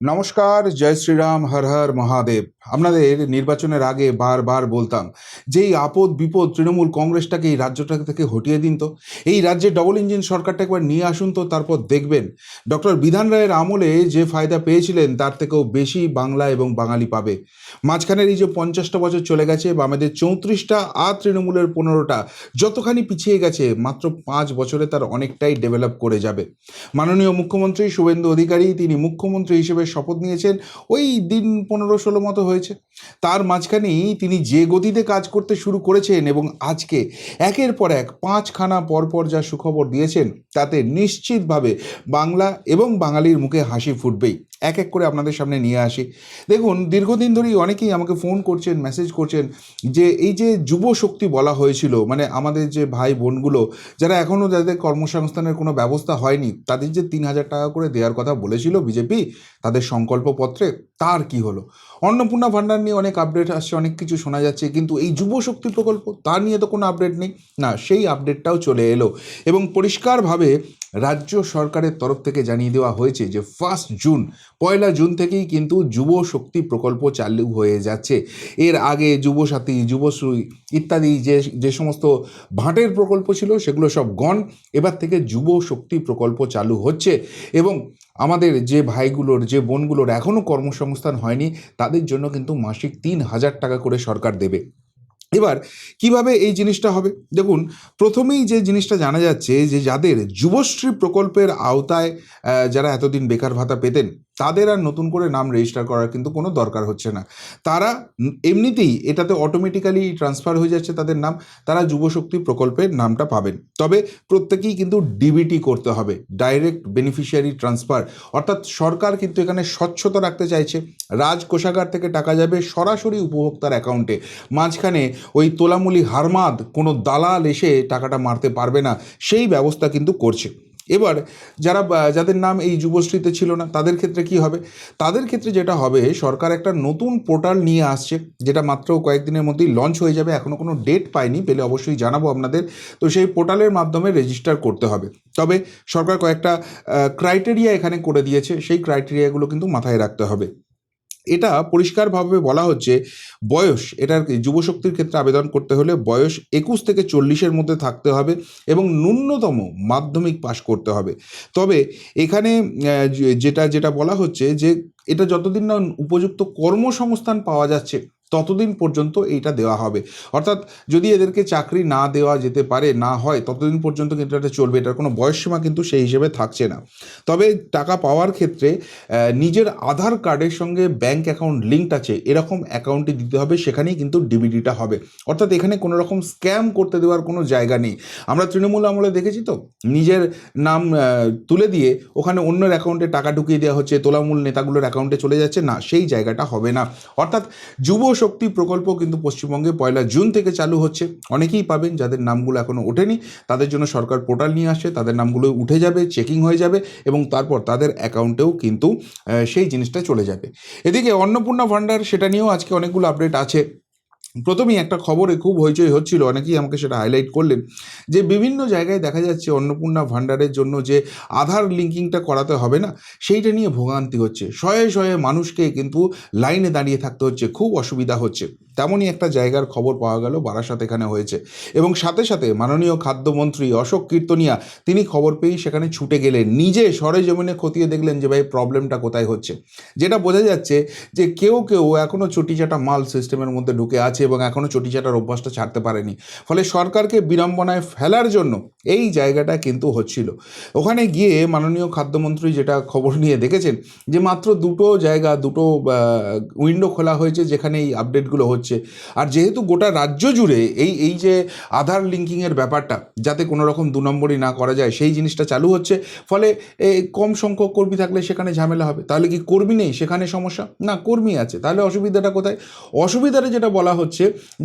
নমস্কার, জয় শ্রীরাম, হর হর মহাদেব। আপনাদের নির্বাচনের আগে বারবার বলতাম যে এই আপদ বিপদ তৃণমূল কংগ্রেসটাকে এই রাজ্যটা থেকে হটিয়ে দিন তো, এই রাজ্যে ডবল ইঞ্জিন সরকারটা একবার নিয়ে আসুন তো, তারপর দেখবেন ডক্টর বিধান রায়ের আমলে যে ফায়দা পেয়েছিলেন তার থেকেও বেশি বাংলা এবং বাঙালি পাবে। মাঝখানের এই যে 50টা বছর চলে গেছে, বামেদের 34টা আর তৃণমূলের 15টা, যতখানি পিছিয়ে গেছে মাত্র 5 বছরে তার অনেকটাই ডেভেলপ করে যাবে। মাননীয় মুখ্যমন্ত্রী শুভেন্দু অধিকারী তিনি মুখ্যমন্ত্রী হিসেবে শপথ নিয়েছেন, ওই দিন 15-16 মতো হয়েছে। তার মাঝখানেই তিনি যে গতিতে কাজ করতে শুরু করেছেন এবং আজকে একের পর এক 5খানা পরপর যা সুখবর দিয়েছেন, তাতে নিশ্চিতভাবে বাংলা এবং বাঙালির মুখে হাসি ফুটবেই। এক এক করে আপনাদের সামনে নিয়ে আসি। দেখুন, দীর্ঘদিন ধরেই অনেকেই আমাকে ফোন করছেন, মেসেজ করছেন যে এই যে যুব শক্তি বলা হয়েছিল, মানে আমাদের যে ভাই বোনগুলো যারা এখনও যাদের কর্মসংস্থানের কোনো ব্যবস্থা হয়নি, তাদের যে 3,000 টাকা করে দেওয়ার কথা বলেছিল বিজেপি তাদের সংকল্পপত্রে, তার কি হলো? অন্নপূর্ণা ভাণ্ডার নিয়ে অনেক আপডেট আসছে, অনেক কিছু শোনা যাচ্ছে, কিন্তু এই যুব শক্তি প্রকল্প তার নিয়ে তো কোনো আপডেট নেই। না, সেই আপডেটটাও চলে এলো এবং পরিষ্কারভাবে রাজ্য সরকারের তরফ থেকে জানিয়ে দেওয়া হয়েছে যে 1 জুন, 1 জুন থেকেই কিন্তু যুব শক্তি প্রকল্প চালু হয়ে যাচ্ছে। এর আগে যুবসাথী, যুবশ্রী ইত্যাদি যে যে সমস্ত ভাটের প্রকল্প ছিল সেগুলো সব গন। এবার থেকে যুব শক্তি প্রকল্প চালু হচ্ছে এবং আমাদের যে ভাইগুলোর, যে বোনগুলোর এখনও কর্মসংস্থান হয়নি, তাদের জন্য কিন্তু মাসিক 3,000 টাকা করে সরকার দেবে। এবার কিভাবে এই জিনিসটা হবে? দেখুন, প্রথমেই যে জিনিসটা জানা যাচ্ছে যে যাদের যুবশ্রী প্রকল্পের আওতায় যারা এতদিন বেকার ভাতা পেতেন, তাদের আর নতুন করে নাম রেজিস্টার করার কিন্তু কোনো দরকার হচ্ছে না। তারা এমনিতেই এটাতে অটোমেটিক্যালি ট্রান্সফার হয়ে যাচ্ছে তাদের নাম, তারা যুবশক্তি প্রকল্পের নামটা পাবেন। তবে প্রত্যেকেই কিন্তু ডিবিটি করতে হবে, ডাইরেক্ট বেনিফিশিয়ারি ট্রান্সফার। অর্থাৎ সরকার কিন্তু এখানে স্বচ্ছতা রাখতে চাইছে। কোষাগার থেকে টাকা যাবে সরাসরি উপভোক্তার অ্যাকাউন্টে। মাঝখানে ওই তোলামুলি হারমাদ কোনো দালাল এসে টাকাটা মারতে পারবে না, সেই ব্যবস্থা কিন্তু করছে। এবার যাদের নাম এই যুবশ্রীতে ছিল না, তাদের ক্ষেত্রে কি হবে? তাদের ক্ষেত্রে যেটা হবে, সরকার একটা নতুন পোর্টাল নিয়ে আসছে, যেটা মাত্র কয়েকদিনের মধ্যেই লঞ্চ হয়ে যাবে। এখনও কোনো ডেট পাইনি, পেলে অবশ্যই জানাবো আপনাদের। তো সেই পোর্টালের মাধ্যমে রেজিস্টার করতে হবে। তবে সরকার কয়েকটা ক্রাইটেরিয়া এখানে করে দিয়েছে, সেই ক্রাইটেরিয়াগুলো কিন্তু মাথায় রাখতে হবে। এটা পরিষ্কারভাবে বলা হচ্ছে, বয়স, এটার যুবশক্তির ক্ষেত্রে আবেদন করতে হলে বয়স 21 থেকে 40-এর মধ্যে থাকতে হবে এবং ন্যূনতম মাধ্যমিক পাশ করতে হবে। তবে এখানে যেটা যেটা বলা হচ্ছে যে এটা যতদিন না উপযুক্ত কর্মসংস্থান পাওয়া যাচ্ছে ততদিন পর্যন্ত এইটা দেওয়া হবে। অর্থাৎ যদি এদেরকে চাকরি না দেওয়া যেতে পারে, না হয়, ততদিন পর্যন্ত কিন্তু এটা চলবে। এটার কোনো বয়সসীমা কিন্তু সেই হিসেবে থাকছে না। তবে টাকা পাওয়ার ক্ষেত্রে নিজের আধার কার্ডের সঙ্গে ব্যাঙ্ক অ্যাকাউন্ট লিঙ্কড আছে এরকম অ্যাকাউন্টে দিতে হবে, সেখানেই কিন্তু ডিবিটিটা হবে। অর্থাৎ এখানে কোনো রকম স্ক্যাম করতে দেওয়ার কোনো জায়গা নেই। আমরা তৃণমূল আমলে দেখেছি তো, নিজের নাম তুলে দিয়ে ওখানে অন্যের অ্যাকাউন্টে টাকা ঢুকিয়ে দেওয়া হচ্ছে, তোলামূল নেতাগুলোর অ্যাকাউন্টে চলে যাচ্ছে। না, সেই জায়গাটা হবে না। অর্থাৎ যুব শক্তি প্রকল্প কিন্তু পশ্চিমবঙ্গে 1 জুন থেকে চালু হচ্ছে। অনেকেই পাবেন যাদের নামগুলো এখনও ওঠেনি, তাদের জন্য সরকার পোর্টাল নিয়ে আসছে, তাদের নামগুলো উঠে যাবে, চেকিং হয়ে যাবে এবং তারপর তাদের অ্যাকাউন্টেও কিন্তু সেই জিনিসটা চলে যাবে। এদিকে অন্নপূর্ণা ভাণ্ডার, সেটা নিয়েও আজকে অনেকগুলো আপডেট আছে। প্রথমেই একটা খবরে খুব হইচই হচ্ছিল, অনেকেই আমাকে সেটা হাইলাইট করলেন যে বিভিন্ন জায়গায় দেখা যাচ্ছে অন্নপূর্ণা ভাণ্ডারের জন্য যে আধার লিঙ্কিংটা করাতে হবে না, সেইটা নিয়ে ভোগান্তি হচ্ছে। শয়ে শয়ে মানুষকে কিন্তু লাইনে দাঁড়িয়ে থাকতে হচ্ছে, খুব অসুবিধা হচ্ছে। তেমনই একটা জায়গার খবর পাওয়া গেল, বারাসাত এখানে হয়েছে এবং সাথে সাথে মাননীয় খাদ্যমন্ত্রী অশোক কীর্তনিয়া তিনি খবর পেয়েই সেখানে ছুটে গেলেন, নিজে সরেজমিনে খতিয়ে দেখলেন যে ভাই প্রবলেমটা কোথায় হচ্ছে। যেটা বোঝা যাচ্ছে যে কেউ কেউ এখনও চটিচাটা মাল সিস্টেমের মধ্যে ঢুকে আছে এবং এখনও চটিচাটার অভ্যাসটা ছাড়তে পারেনি। ফলে সরকারকে বিড়ম্বনায় ফেলার জন্য এই জায়গাটা কিন্তু হচ্ছিল। ওখানে গিয়ে মাননীয় খাদ্যমন্ত্রী যেটা খবর নিয়ে দেখেছেন যে মাত্র দুটো উইন্ডো খোলা হয়েছে যেখানে এই আপডেটগুলো হচ্ছে। আর যেহেতু গোটা রাজ্য জুড়ে এই এই যে আধার লিঙ্কিংয়ের ব্যাপারটা যাতে কোনো রকম 2 নম্বরই না করা যায়, সেই জিনিসটা চালু হচ্ছে। ফলে কম সংখ্যক কর্মী থাকলে সেখানে ঝামেলা হবে। তাহলে কি কর্মী নেই সেখানে সমস্যা? না, কর্মী আছে। তাহলে অসুবিধাটা কোথায়? অসুবিধাটা যেটা বলা হচ্ছে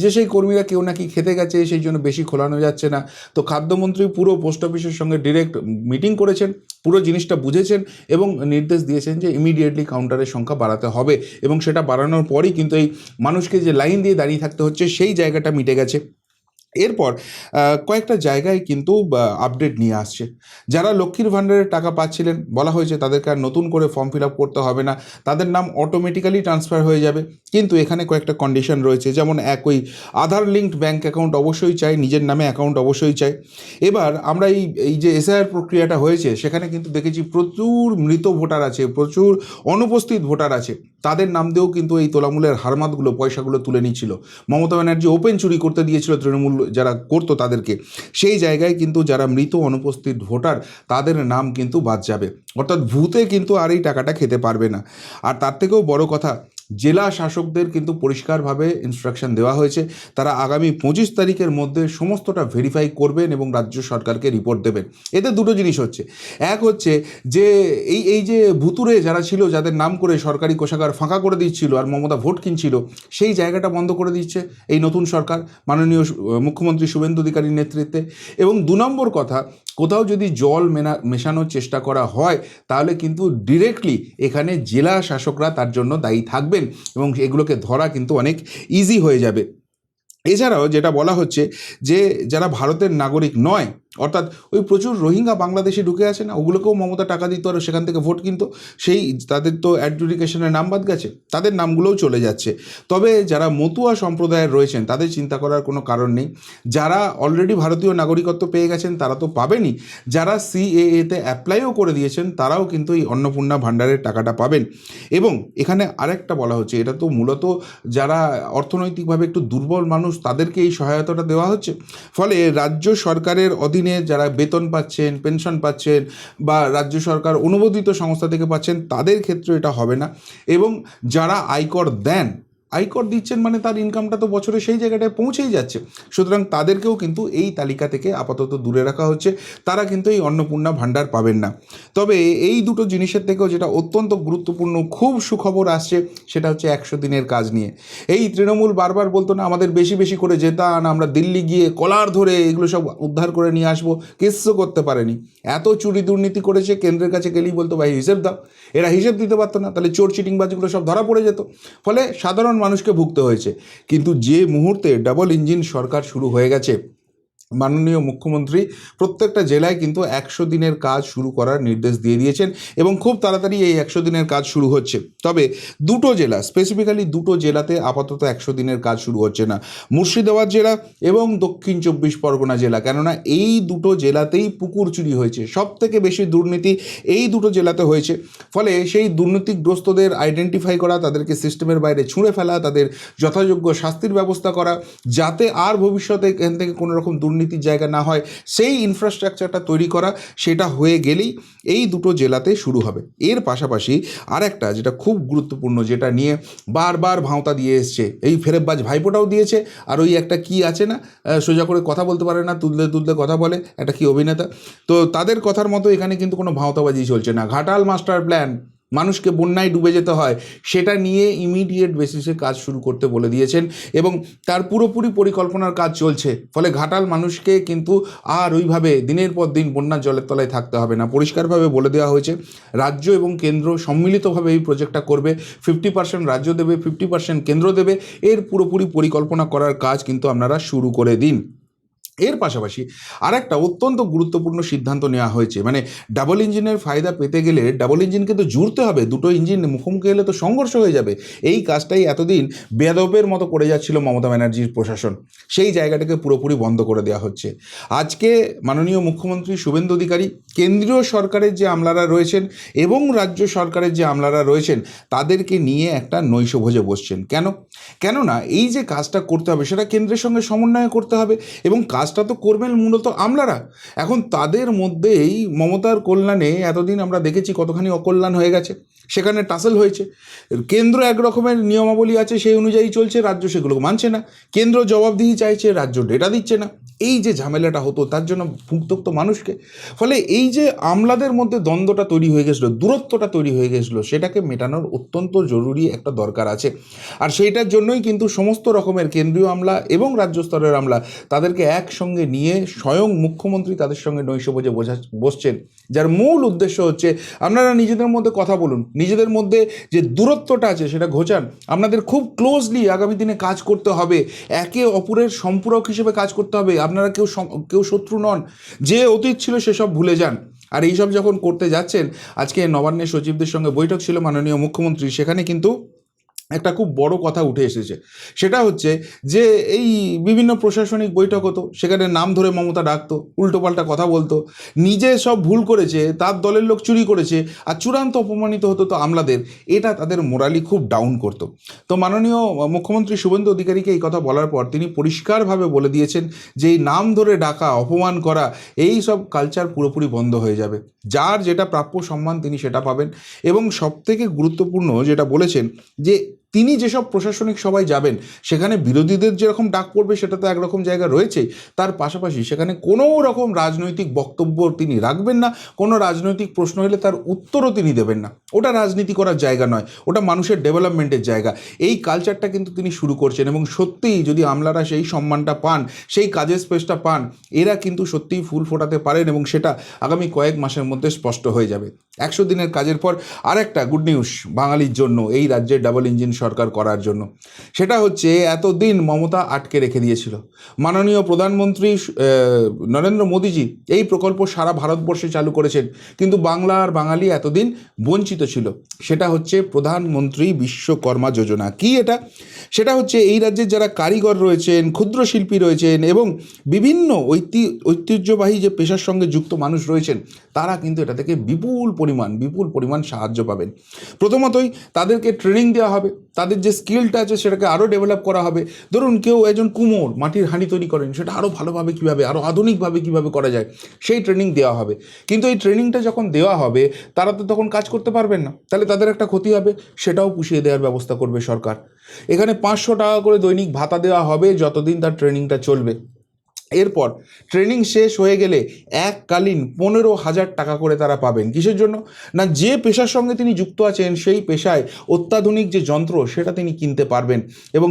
যে সেই কর্মীরা কেউ নাকি খেতে গেছে, সেই জন্য বেশি খোলানো যাচ্ছে না। তো খাদ্যমন্ত্রী পুরো পোস্ট অফিসের সঙ্গে ডিরেক্ট মিটিং করেছেন, পুরো জিনিসটা বুঝেছেন এবং নির্দেশ দিয়েছেন যে ইমিডিয়েটলি কাউন্টারের সংখ্যা বাড়াতে হবে এবং সেটা বাড়ানোর পরই কিন্তু এই মানুষকে যে লাইন দিয়ে দাঁড়িয়ে থাকতে হচ্ছে সেই জায়গাটা মিটে গেছে। এরপর কয়েকটা জায়গায় কিন্তু আপডেট নিয়ে আসছে। যারা লক্ষ্মীর ভাণ্ডারের টাকা পাচ্ছিলেন, বলা হয়েছে তাদেরকে আর নতুন করে ফর্ম ফিল আপ করতে হবে না, তাদের নাম অটোমেটিক্যালি ট্রান্সফার হয়ে যাবে। কিন্তু এখানে কয়েকটা কন্ডিশন রয়েছে, যেমন ওই আধার লিঙ্কড ব্যাঙ্ক অ্যাকাউন্ট অবশ্যই চাই, নিজের নামে অ্যাকাউন্ট অবশ্যই চাই। এবার আমরা এই যে এসআইআর প্রক্রিয়াটা হয়েছে, সেখানে কিন্তু দেখেছি প্রচুর মৃত ভোটার আছে, প্রচুর অনুপস্থিত ভোটার আছে, তাদের নাম দিয়েও কিন্তু এই তোলামূলের হারমাতগুলো পয়সাগুলো তুলে নিচ্ছিল। মমতা ব্যানার্জি ওপেন চুরি করতে দিয়েছিল তৃণমূল যারা করতো তাদেরকে। সেই জায়গায় কিন্তু যারা মৃত অনুপস্থিত ভোটার, তাদের নাম কিন্তু বাদ যাবে, অর্থাৎ ভূতে কিন্তু আর এই টাকাটা খেতে পারবে না। আর তার থেকেও বড় কথা, জেলা শাসকদের কিন্তু পরিষ্কারভাবে ইনস্ট্রাকশন দেওয়া হয়েছে, তারা আগামী 25 তারিখের মধ্যে সমস্তটা ভেরিফাই করবেন এবং রাজ্য সরকারকে রিপোর্ট দেবেন। এতে দুটো জিনিস হচ্ছে, এক হচ্ছে যে এই যে ভুতুরে যারা ছিল, যাদের নাম করে সরকারি কোষাগার ফাঁকা করে দিচ্ছিল আর মমতা ভোট কিনছিল, সেই জায়গাটা বন্ধ করে দিচ্ছে এই নতুন সরকার, মাননীয় মুখ্যমন্ত্রী শুভেন্দু অধিকারীর নেতৃত্বে। এবং 2 নম্বর কথা, কোথাও যদি জল মেশানোর চেষ্টা করা হয়, তাহলে কিন্তু ডিরেক্টলি এখানে জেলা শাসকরা তার জন্য দায়ী থাকবেন এবং এগুলোকে ধরা কিন্তু অনেক ইজি হয়ে যাবে। এছাড়াও যেটা বলা হচ্ছে যে যারা ভারতের নাগরিক নয়, অর্থাৎ ওই প্রচুর রোহিঙ্গা বাংলাদেশে ঢুকে আছে না, ওগুলোকেও মমতা টাকা দিত আর সেখান থেকে ভোট কিনতো, সেই তাদের তো অ্যাডজুডিকেশনের নাম বাদ গেছে, তাদের নামগুলোও চলে যাচ্ছে। তবে যারা মতুয়া সম্প্রদায়ের রয়েছেন, তাদের চিন্তা করার কোনো কারণ নেই। যারা অলরেডি ভারতীয় নাগরিকত্ব পেয়ে গেছেন তারা তো পাবেনই, যারা সিএএতে অ্যাপ্লাইও করে দিয়েছেন তারাও কিন্তু এই অন্নপূর্ণা ভাণ্ডারের টাকাটা পাবেন। এবং এখানে আরেকটা বলা হচ্ছে, এটা তো মূলত যারা অর্থনৈতিকভাবে একটু দুর্বল মানুষ, তাদেরকে এই সহায়তাটা দেওয়া হচ্ছে। ফলে রাজ্য সরকারের অধীনে যারা বেতন পাচ্ছেন, পেনশন পাচ্ছেন বা রাজ্য সরকার অনুমোদিত সংস্থা থেকে পাচ্ছেন, তাদের ক্ষেত্রে এটা হবে না। এবং যারা আয়কর দেন, আয়কর দিচ্ছেন মানে তার ইনকামটা তো বছরে সেই জায়গাটায় পৌঁছেই যাচ্ছে, সুতরাং তাদেরকেও কিন্তু এই তালিকা থেকে আপাতত দূরে রাখা হচ্ছে, তারা কিন্তু এই অন্নপূর্ণা ভাণ্ডার পাবেন না। তবে এই দুটো জিনিসের থেকেও যেটা অত্যন্ত গুরুত্বপূর্ণ খুব সুখবর আসছে, সেটা হচ্ছে 100 দিনের কাজ নিয়ে। এই তৃণমূল বারবার বলতো না আমাদের বেশি বেশি করে যেতান, আমরা দিল্লি গিয়ে কলার ধরে এগুলো সব উদ্ধার করে নিয়ে আসবো, কিচ্ছু করতে পারেনি। এত চুরি দুর্নীতি করেছে, কেন্দ্রের কাছে গেলেই বলতো ভাই হিসেব দাও, এরা হিসেব দিতে পারতো না, তাহলে চোর চিটিংবাজিগুলো সব ধরা পড়ে যেত, ফলে সাধারণ মানুষকে ভুগতে হয়েছে। কিন্তু যে মুহূর্তে ডাবল ইঞ্জিন সরকার শুরু হয়ে গেছে, মাননীয় মুখ্যমন্ত্রী প্রত্যেকটা জেলায় কিন্তু 100 দিনের কাজ শুরু করার নির্দেশ দিয়ে দিয়েছেন এবং খুব তাড়াতাড়ি এই 100 দিনের কাজ শুরু হচ্ছে। তবে দুটো জেলা, স্পেসিফিক্যালি দুটো জেলাতে আপাতত 100 দিনের কাজ শুরু হচ্ছে না, মুর্শিদাবাদ জেলা এবং দক্ষিণ 24 পরগনা জেলা। কেননা এই দুটো জেলাতেই পুকুর চুরি হয়েছে, সব থেকে বেশি দুর্নীতি এই দুটো জেলাতে হয়েছে। ফলে সেই দুর্নীতিগ্রস্তদের আইডেন্টিফাই করা, তাদেরকে সিস্টেমের বাইরে ছুঁড়ে ফেলা, তাদের যথাযোগ্য শাস্তির ব্যবস্থা করা, যাতে আর ভবিষ্যতে এখান থেকে কোনো রকম দুর্নীতির জায়গা না হয়, সেই ইনফ্রাস্ট্রাকচারটা তৈরি করা, সেটা হয়ে গেলেই এই দুটো জেলাতে শুরু হবে। এর পাশাপাশি আরেকটা যেটা খুব গুরুত্বপূর্ণ, যেটা নিয়ে বারবার ভাঁওতা দিয়ে এসছে, এই ফেরেববাজ ভাইপোটাও দিয়েছে, আর ওই একটা কি আছে না, সোজা করে কথা বলতে পারে না, তুললে তুললে কথা বলে, একটা কি অভিনেতা, তো তাদের কথার মতো এখানে কিন্তু কোনো ভাঁওতাবাজি চলছে না। ঘাটাল মাস্টার প্ল্যান, মানুষকে বন্যায় ডুবে যেতে হয়, সেটা নিয়ে ইমিডিয়েট বেসিসে কাজ শুরু করতে বলে দিয়েছেন এবং তার পুরোপুরি পরিকল্পনার কাজ চলছে। ফলে ঘাটাল মানুষকে কিন্তু আর ওইভাবে দিনের পর দিন বন্যার জলের তলায় থাকতে হবে না। পরিষ্কারভাবে বলে দেওয়া হয়েছে রাজ্য এবং কেন্দ্র সম্মিলিতভাবে এই প্রজেক্টটা করবে, 50% রাজ্য দেবে, 50% কেন্দ্র দেবে, এর পুরোপুরি পরিকল্পনা করার কাজ কিন্তু আপনারা শুরু করে দিন। এর পাশাপাশি আরেকটা অত্যন্ত গুরুত্বপূর্ণ সিদ্ধান্ত নেওয়া হয়েছে, মানে ডাবল ইঞ্জিনের ফায়দা পেতে গেলে ডাবল ইঞ্জিনকে তো জুড়তে হবে, দুটো ইঞ্জিন মুখোমুখি হলে তো সংঘর্ষ হয়ে যাবে। এই কাজটাই এতদিন বেয়াদবের মতো করে যাচ্ছিল মমতা ব্যানার্জির প্রশাসন, সেই জায়গাটাকে পুরোপুরি বন্ধ করে দেওয়া হচ্ছে। আজকে মাননীয় মুখ্যমন্ত্রী শুভেন্দু অধিকারী কেন্দ্রীয় সরকারের যে আমলারা রয়েছেন এবং রাজ্য সরকারের যে আমলারা রয়েছেন, তাদেরকে নিয়ে একটা নৈশভোজে বসছেন। কেননা এই যে কাজটা করতে হবে সেটা কেন্দ্রের সঙ্গে সমন্বয় করতে হবে এবং কাজটা তো করবেন মূলত আমলারা। এখন তাদের মধ্যেই মমতার কল্যাণে এতদিন আমরা দেখেছি কতখানি অকল্যাণ হয়ে গেছে, সেখানে টাসেল হয়েছে। কেন্দ্র এক রকমের নিয়মাবলী আছে, সেই অনুযায়ী চলছে, রাজ্য সেগুলো মানছে না, কেন্দ্র জবাবদিহি চাইছে, রাজ্য ডেটা দিচ্ছে না। এই যে ঝামেলাটা হতো, তার জন্য ভুক্তক্ত মানুষকে, ফলে এই যে আমলাদের মধ্যে দ্বন্দ্বটা তৈরি হয়ে গেছিলো, দূরত্বটা তৈরি হয়ে গেছিলো, সেটাকে মেটানোর অত্যন্ত জরুরি একটা দরকার আছে। আর সেইটার জন্যই কিন্তু সমস্ত রকমের কেন্দ্রীয় আমলা এবং রাজ্য স্তরের আমলা তাদেরকে একসঙ্গে নিয়ে স্বয়ং মুখ্যমন্ত্রী তাদের সঙ্গে নৈশভোজে বসছেন, যার মূল উদ্দেশ্য হচ্ছে আপনারা নিজেদের মধ্যে কথা বলুন, নিজেদের মধ্যে যে দূরত্বটা আছে সেটা ঘোচান, আপনাদের খুব ক্লোজলি আগামী দিনে কাজ করতে হবে, একে অপরের সম্পূরক হিসেবে কাজ করতে হবে, আপনারা কেউ শত্রু নন, যে অতীত ছিল সেসব ভুলে যান। আর এইসব যখন করতে যাচ্ছেন, আজকে নবান্নের সচিবদের সঙ্গে বৈঠক ছিল মাননীয় মুখ্যমন্ত্রী, সেখানে কিন্তু একটা খুব বড় কথা উঠে এসেছে। সেটা হচ্ছে যে এই বিভিন্ন প্রশাসনিক বৈঠক হতো, সেখানে নাম ধরে মমতা ডাকতো, উল্টোপাল্টা কথা বলতো, নিজে সব ভুল করেছে, তার দলের লোক চুরি করেছে, আর চূড়ান্ত অপমানিত হতো তো আমলাদের, এটা তাদের মোরালি খুব ডাউন করতো। তো মাননীয় মুখ্যমন্ত্রী শুভেন্দু অধিকারীকে এই কথা বলার পর তিনি পরিষ্কারভাবে বলে দিয়েছেন যে এই নাম ধরে ডাকা, অপমান করা, এই সব কালচার পুরোপুরি বন্ধ হয়ে যাবে, যার যেটা প্রাপ্য সম্মান তিনি সেটা পাবেন। এবং সবথেকে গুরুত্বপূর্ণ যেটা বলেছেন যে তিনি যেসব প্রশাসনিক সভায় যাবেন সেখানে বিরোধীদের যেরকম ডাক পড়বে সেটা তো একরকম জায়গা রয়েছেই, তার পাশাপাশি সেখানে কোনো রকম রাজনৈতিক বক্তব্য তিনি রাখবেন না, কোনো রাজনৈতিক প্রশ্ন হলে তার উত্তরও তিনি দেবেন না। ওটা রাজনীতি করার জায়গা নয়, ওটা মানুষের ডেভেলপমেন্টের জায়গা। এই কালচারটা কিন্তু তিনি শুরু করছেন, এবং সত্যিই যদি আমলারা সেই সম্মানটা পান, সেই কাজের স্পেসটা পান, এরা কিন্তু সত্যিই ফুল ফোটাতে পারেন, এবং সেটা আগামী কয়েক মাসের মধ্যে স্পষ্ট হয়ে যাবে। 100 দিনের কাজের পর আরেকটা গুড নিউজ বাঙালির জন্য, এই রাজ্যের ডাবল ইঞ্জিন সরকার করার জন্য। সেটা হচ্ছে এতদিন মমতা আটকে রেখে দিয়েছিল, মাননীয় প্রধানমন্ত্রী নরেন্দ্র মোদীজি এই প্রকল্প সারা ভারতবর্ষে চালু করেছেন, কিন্তু বাংলা আর বাঙালি এতদিন বঞ্চিত ছিল। সেটা হচ্ছে প্রধানমন্ত্রী বিশ্বকর্মা যোজনা। কি এটা? সেটা হচ্ছে এই রাজ্যের যারা কারিগর রয়েছেন, ক্ষুদ্র শিল্পী রয়েছেন, এবং বিভিন্ন ঐতিহ্যবাহী যে পেশার সঙ্গে যুক্ত মানুষ রয়েছেন, তারা কিন্তু এটা থেকে বিপুল পরিমাণ সাহায্য পাবেন। প্রথমতই তাদেরকে ট্রেনিং দেওয়া হবে, তাদের যে স্কিলটা আছে সেটাকে আরও ডেভেলপ করা হবে। ধরুন কেউ একজন কুমোর মাটির হাঁড়ি তৈরি করেন, সেটা আরও ভালোভাবে কীভাবে, আরও আধুনিকভাবে কীভাবে করা যায়, সেই ট্রেনিং দেওয়া হবে। কিন্তু এই ট্রেনিংটা যখন দেওয়া হবে, তারা তো তখন কাজ করতে পারবেন না, তাহলে তাদের একটা ক্ষতি হবে, সেটাও পুষিয়ে দেওয়ার ব্যবস্থা করবে সরকার। এখানে 500 টাকা করে দৈনিক ভাতা দেওয়া হবে যতদিন তার ট্রেনিংটা চলবে। এরপর ট্রেনিং শেষ হয়ে গেলে এককালীন 15,000 টাকা করে তারা পাবেন। কিসের জন্য? না, যে পেশার সঙ্গে তিনি যুক্ত আছেন সেই পেশায় অত্যাধুনিক যে যন্ত্র সেটা তিনি কিনতে পারবেন, এবং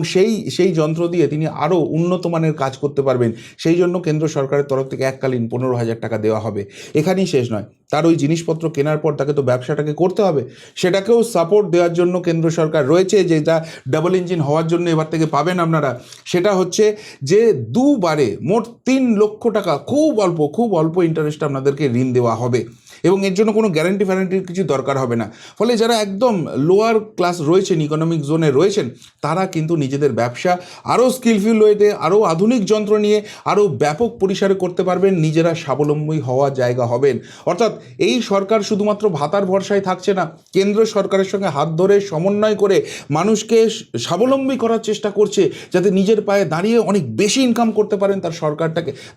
সেই যন্ত্র দিয়ে তিনি আরও উন্নত মানের কাজ করতে পারবেন। সেই জন্য কেন্দ্র সরকারের তরফ থেকে এককালীন 15,000 টাকা দেওয়া হবে। এখানেই শেষ নয়, তার ওই জিনিসপত্র কেনার পর তাকে তো ব্যবসাটাকে করতে হবে, সেটাকেও সাপোর্ট দেওয়ার জন্য কেন্দ্র সরকার রয়েছে, যেটা ডাবল ইঞ্জিন হওয়ার জন্য এবার থেকে পাবেন আপনারা। সেটা হচ্ছে যে দুবারে মোট 3 লক্ষ টাকা খুব অল্প ইন্টারেস্টে আপনাদেরকে ঋণ দেওয়া হবে, এবং এর জন্য কোনো গ্যারান্টির কিছু দরকার হবে না। ফলে যারা একদম লোয়ার ক্লাস রয়েছেন, ইকোনমিক জোনে রয়েছেন, তারা কিন্তু নিজেদের ব্যবসা আরও স্কিলফুল ওয়েতে, আরও আধুনিক যন্ত্র নিয়ে আরও ব্যাপক পরিসরে করতে পারবেন, নিজেরা স্বাবলম্বী হওয়ার জায়গা হবেন। অর্থাৎ এই সরকার শুধুমাত্র ভাতার ভরসায় থাকছে না, কেন্দ্র সরকারের সঙ্গে হাত ধরে সমন্বয় করে মানুষকে স্বাবলম্বী করার চেষ্টা করছে, যাতে নিজের পায়ে দাঁড়িয়ে অনেক বেশি ইনকাম করতে পারেন,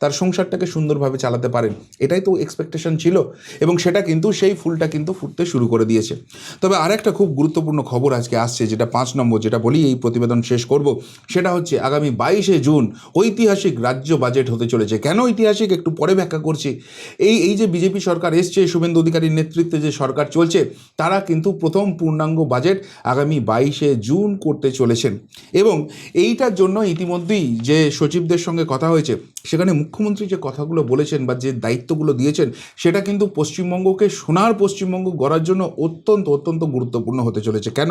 তার সংসারটাকে সুন্দরভাবে চালাতে পারেন। এটাই তো এক্সপেকটেশন ছিল, এবং সেটা কিন্তু সেই ফুলটা কিন্তু ফুটতে শুরু করে দিয়েছে। তবে আরেকটা খুব গুরুত্বপূর্ণ খবর আজকে আসছে, যেটা 5 নম্বর, যেটা বলি এই প্রতিবেদন শেষ করব, সেটা হচ্ছে আগামী 22শে জুন ঐতিহাসিক রাজ্য বাজেট হতে চলেছে। কেন ঐতিহাসিক একটু পরে ব্যাখ্যা করছি। এই যে বিজেপি সরকার এসছে, শুভেন্দু অধিকারীর নেতৃত্বে যে সরকার চলছে, তারা কিন্তু প্রথম পূর্ণাঙ্গ বাজেট আগামী 22শে জুন করতে চলেছেন, এবং এইটার জন্য ইতিমধ্যেই যে সচিবদের সঙ্গে কথা হয়েছে, সেখানে মুখ্যমন্ত্রী যে কথাগুলো বলেছেন বা যে দায়িত্বগুলো দিয়েছেন, সেটা কিন্তু পশ্চিমবঙ্গকে সোনার পশ্চিমবঙ্গ গড়ার জন্য অত্যন্ত গুরুত্বপূর্ণ হতে চলেছে। কেন?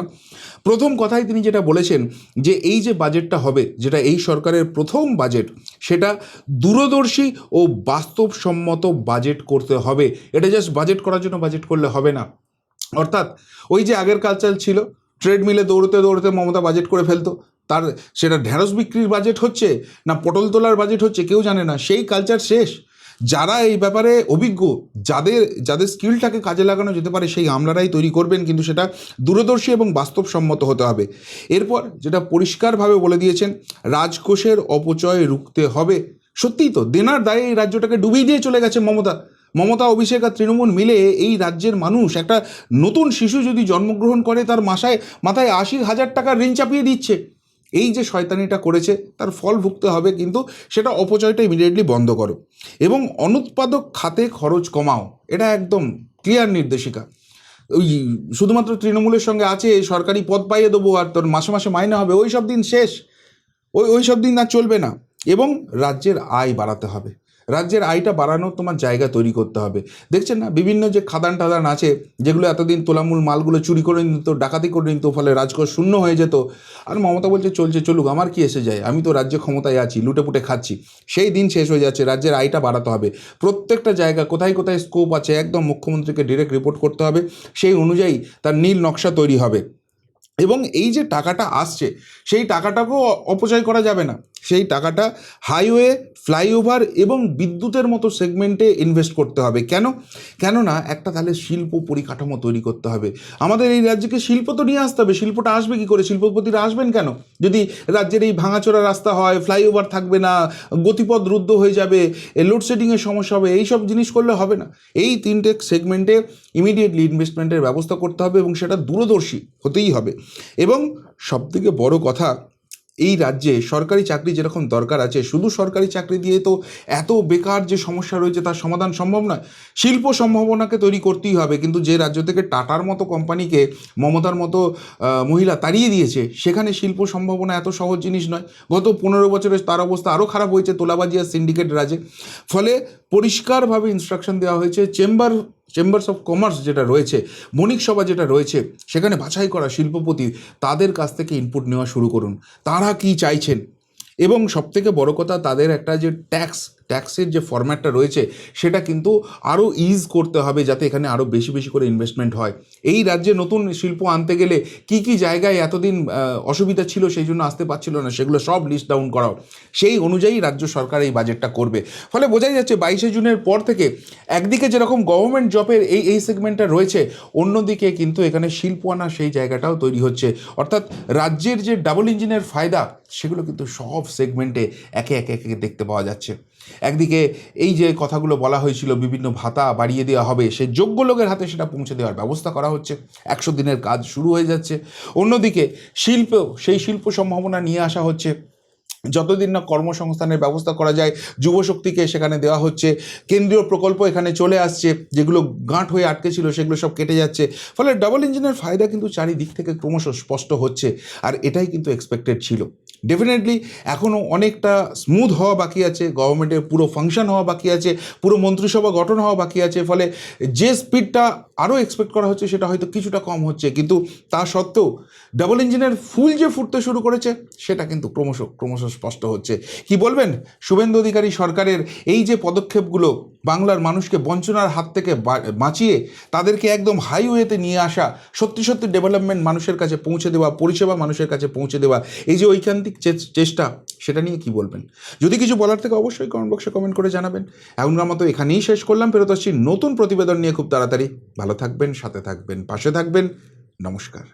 প্রথম কথাই তিনি যেটা বলেছেন যে এই যে বাজেটটা হবে, যেটা এই সরকারের প্রথম বাজেট, সেটা দূরদর্শী ও বাস্তবসম্মত বাজেট করতে হবে। এটা জাস্ট বাজেট করার জন্য বাজেট করলে হবে না। অর্থাৎ ওই যে আগের কালচার ছিল, ট্রেডমিলে দৌড়তে মমতা বাজেট করে ফেলতো, তার সেটা ঢ্যাঁড়স বিক্রির বাজেট হচ্ছে না পটল তোলার বাজেট হচ্ছে কেউ জানে না, সেই কালচার শেষ। যারা এই ব্যাপারে অভিজ্ঞ, যাদের স্কিলটাকে কাজে লাগানো যেতে পারে, সেই আমলারাই তৈরি করবেন, কিন্তু সেটা দূরদর্শী এবং বাস্তবসম্মত হতে হবে। এরপর যেটা পরিষ্কারভাবে বলে দিয়েছেন, রাজকোষের অপচয় রুখতে হবে। সত্যিই তো, দেনার দায়ে এই রাজ্যটাকে ডুবিয়ে দিয়ে চলে গেছে মমতা, অভিষেক আর তৃণমূল মিলে এই রাজ্যের মানুষ, একটা নতুন শিশু যদি জন্মগ্রহণ করে, তার মাথায় 80,000 টাকার ঋণ চাপিয়ে দিচ্ছে। এই যে শয়তানিটা করেছে, তার ফল ভুগতে হবে, কিন্তু সেটা অপচয়টা ইমিডিয়েটলি বন্ধ করো, এবং অনুৎপাদক খাতে খরচ কমাও। এটা একদম ক্লিয়ার নির্দেশিকা। ওই শুধুমাত্র তৃণমূলের সঙ্গে আছে সরকারি পদ পাইয়ে দেবো আর তোর মাসে মাসে মাইনে হবে, ওই সব দিন শেষ, ওই সব দিন আর চলবে না। এবং রাজ্যের আয় বাড়াতে হবে। রাজ্যের আয়টা বাড়ানোর তোমার জায়গা তৈরি করতে হবে। দেখছেন না, বিভিন্ন যে খাদান টাদান আছে, যেগুলো এতদিন তোলামূল মালগুলো চুরি করে নিত, ডাকাতি করে নিত, ফলে রাজকোষ শূন্য হয়ে যেত। আর মমতা বলছে চলছে চলুক, আমার কি এসে যায়, আমি তো রাজ্যে ক্ষমতায় আছি, লুটেপুটে খাচ্ছি। সেই দিন শেষ হয়ে যাচ্ছে, রাজ্যের আয়টা বাড়াতে হবে। প্রত্যেকটা জায়গা কোথায় কোথায় স্কোপ আছে একদম মুখ্যমন্ত্রীকে ডিরেক্ট রিপোর্ট করতে হবে, সেই অনুযায়ী তার নীল নকশা তৈরি হবে। এবং এই যে টাকাটা আসছে, সেই টাকাটাকেও অপচয় করা যাবে না। সেই টাকাটা হাইওয়ে, ফ্লাইওভার এবং বিদ্যুতের মতো সেগমেন্টে ইনভেস্ট করতে হবে। কেননা একটা তাহলে শিল্প পরিকাঠামো তৈরি করতে হবে। আমাদের এই রাজ্যকে শিল্প তো নিয়ে আসতে হবে। শিল্পটা আসবে কী করে, শিল্পপতিরা আসবেন কেন, যদি রাজ্যের এই ভাঙাচোরা রাস্তা হয়, ফ্লাইওভার থাকবে না, গতিপথ রুদ্ধ হয়ে যাবে, লোডশেডিংয়ের সমস্যা হবে, এই সব জিনিস করলে হবে না। এই তিনটে সেগমেন্টে ইমিডিয়েটলি ইনভেস্টমেন্টের ব্যবস্থা করতে হবে এবং সেটা দূরদর্শী হতেই হবে। এবং সবথেকে বড় কথা, এই রাজ্যে সরকারি চাকরি যেরকম দরকার আছে, শুধু সরকারি চাকরি দিয়ে তো এত বেকার যে সমস্যা রয়েছে তার সমাধান সম্ভব নয়। শিল্প সম্ভাবনাকে তৈরি করতেই হবে। কিন্তু যে রাজ্য থেকে টাটার মতো কোম্পানিকে মমতার মতো মহিলা তাড়িয়ে দিয়েছে, সেখানে শিল্প সম্ভাবনা এত সহজ জিনিস নয়। গত 15 বছরে তার অবস্থা আরও খারাপ হয়েছে তোলাবাজি আর সিন্ডিকেট রাজে। ফলে পরিষ্কারভাবে ইনস্ট্রাকশন দেওয়া হয়েছে, চেম্বার্স অফ কমার্স যেটা রয়েছে, বণিক সভা যেটা রয়েছে, সেখানে বাছাই করা শিল্পপতি, তাদের কাছ থেকে ইনপুট নেওয়া শুরু করুন, তারা কি চাইছেন। এবং সবথেকে বড় কথা, তাদের একটা যে ট্যাক্সের যে ফরম্যাটটা রয়েছে, সেটা কিন্তু আরও ইজ করতে হবে, যাতে এখানে আরও বেশি বেশি করে ইনভেস্টমেন্ট হয়। এই রাজ্যে নতুন শিল্প আনতে গেলে কি কি জায়গায় এতদিন অসুবিধা ছিল, সেই জন্য আসতে পারছিল না, সেগুলো সব লিস্ট ডাউন করাও। সেই অনুযায়ী রাজ্য সরকার এই বাজেটটা করবে। ফলে বোঝাই যাচ্ছে 22শে জুনের পর থেকে একদিকে যেরকম গভর্নমেন্ট জবের এই সেগমেন্টটা রয়েছে, অন্যদিকে কিন্তু এখানে শিল্প আনা সেই জায়গাটাও তৈরি হচ্ছে। অর্থাৎ রাজ্যের যে ডাবল ইঞ্জিনের ফায়দা, সেগুলো কিন্তু সব সেগমেন্টে একে একে একে দেখতে পাওয়া যাচ্ছে। একদিকে এই যে কথাগুলো বলা হয়েছিল, বিভিন্ন ভাতা বাড়িয়ে দেওয়া হবে, সেই যোগ্য লোকের হাতে সেটা পৌঁছে দেওয়ার ব্যবস্থা করা হচ্ছে, 100 দিনের কাজ শুরু হয়ে যাচ্ছে। অন্যদিকে সেই শিল্প সম্ভাবনা নিয়ে আসা হচ্ছে। যতদিন না কর্মসংস্থানের ব্যবস্থা করা যায়, যুবশক্তিকে সেখানে দেওয়া হচ্ছে। কেন্দ্রীয় প্রকল্প এখানে চলে আসছে, যেগুলো গাঁট হয়ে আটকে ছিল সেগুলো সব কেটে যাচ্ছে। ফলে ডাবল ইঞ্জিনের ফায়দা কিন্তু চারিদিক থেকে ক্রমশ স্পষ্ট হচ্ছে। আর এটাই কিন্তু এক্সপেক্টেড ছিল। ডেফিনেটলি এখনও অনেকটা স্মুথ হওয়া বাকি আছে, গভর্নমেন্টের পুরো ফাংশন হওয়া বাকি আছে, পুরো মন্ত্রিসভা গঠন হওয়া বাকি আছে। ফলে যে স্পিডটা আরও এক্সপেক্ট করা হচ্ছে, সেটা হয়তো কিছুটা কম হচ্ছে। কিন্তু তা সত্ত্বেও ডাবল ইঞ্জিনের ফুল যে ফুটতে শুরু করেছে, সেটা কিন্তু ক্রমশ স্পষ্ট হচ্ছে। কি বলবেন শুভেন্দু অধিকারী সরকারের এই যে পদক্ষেপগুলো, বাংলার মানুষকে বঞ্চনার হাত থেকে বাঁচিয়ে তাদেরকে একদম হাইওয়েতে নিয়ে আসা, সত্যি সত্যি ডেভেলপমেন্ট মানুষের কাছে পৌঁছে দেওয়া, পরিষেবা মানুষের কাছে পৌঁছে দেওয়া, এই যে ঐকান্তিক চেষ্টা, সেটা নিয়ে কি বলবেন? যদি কিছু বলার থেকে অবশ্যই কমেন্ট বক্সে কমেন্ট করে জানাবেন। এখনকার মতো এখানেই শেষ করলাম, ফেরত আসছি নতুন প্রতিবেদন নিয়ে খুব তাড়াতাড়ি। ভালো থাকবেন, সাথে থাকবেন, পাশে থাকবেন। নমস্কার।